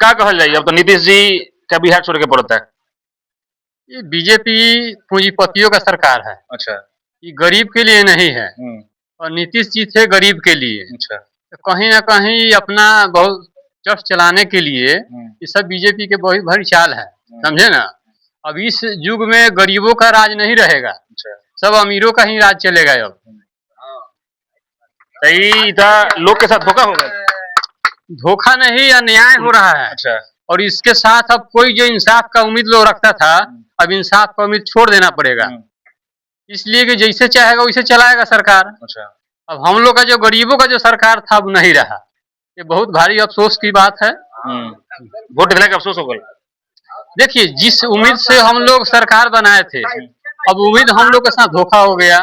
क्या कहल जाए, अब तो नीतीश जी का बिहार छोड़ के पड़ता है। ये बीजेपी पूंजीपतियों का सरकार है, अच्छा। ये गरीब के लिए नहीं है। और नीतीश जी थे गरीब के लिए। अच्छा। तो कहीं ना कहीं अपना बहुत चट चलाने के लिए ये सब बीजेपी के बहुत बड़ी चाल है, समझे ना। अब इस युग में गरीबों का राज नहीं रहेगा, अच्छा। सब अमीरों का ही राज चलेगा अब। सही था, लोग के साथ धोखा होगा। धोखा नहीं, अन्याय हो रहा है। अच्छा। और इसके साथ अब कोई जो इंसाफ का उम्मीद लोग रखता था, अब इंसाफ का उम्मीद छोड़ देना पड़ेगा, इसलिए कि जैसे चाहेगा वैसे चलाएगा सरकार। अच्छा। अब हम लोग का जो गरीबों का जो सरकार था अब नहीं रहा, ये बहुत भारी अफसोस की बात है। वोट दिला के अफसोस हो गया। देखिए, जिस उम्मीद से हम लोग सरकार बनाए थे, अब उम्मीद हम लोग के साथ धोखा हो गया,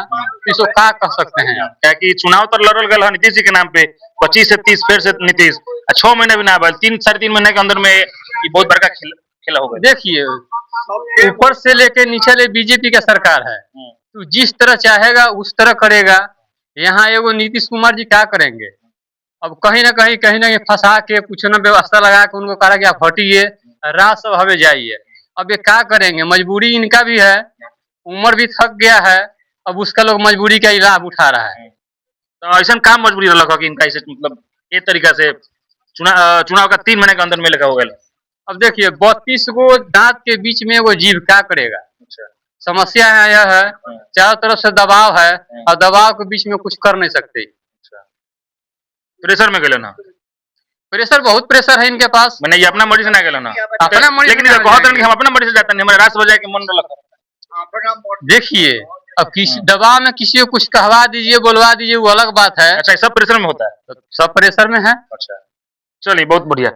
इसको क्या कह सकते हैं आप। क्या कि चुनाव तो लड़ल गया नीतीश जी के नाम पे 25 से 30 फिर से नीतीश 6 महीने भी ना आए, 3-3.5 महीने के अंदर में ये बहुत बड़का खेला हो गया। देखिए, ऊपर से लेके नीचे ले बीजेपी का सरकार है, तो जिस तरह चाहेगा उस तरह करेगा। यहाँ एगो नीतीश कुमार जी क्या करेंगे, अब कहीं ना कहीं फंसा के कुछ न व्यवस्था लगा के उनको कहा कि आप हटिए, राज्यसभा में जाइए। अब ये क्या करेंगे, मजबूरी इनका भी है, उम्र भी थक गया है, अब उसका लोग मजबूरी का ही लाभ उठा रहा है। तो ऐसा काम मजबूरी रहा कि इनका ऐसे मतलब एक तरीका से चुनाव का 3 महीने के अंदर में लगा हो गया। अब देखिए, 32 गो दांत के बीच में वो जीव क्या करेगा। अच्छा। समस्या यह है, चारों तरफ से दबाव है, और दबाव के बीच में कुछ कर नहीं सकते। प्रेशर में गए ना, प्रेशर बहुत प्रेशर है इनके पास। मैंने ये अपना मर्जी से ना गए ना, अपना मर्जी, लेकिन कहते हैं कि हम अपना मर्जी से जाते नहीं, हमारे राष्ट्र बजाय के मन रखा। देखिए, अब किसी दबाव में किसी को कुछ कहवा दीजिए, बोलवा दीजिए, वो अलग बात है। अच्छा, सब प्रेशर में होता है, सब प्रेशर में है। अच्छा, चलिए बहुत बढ़िया।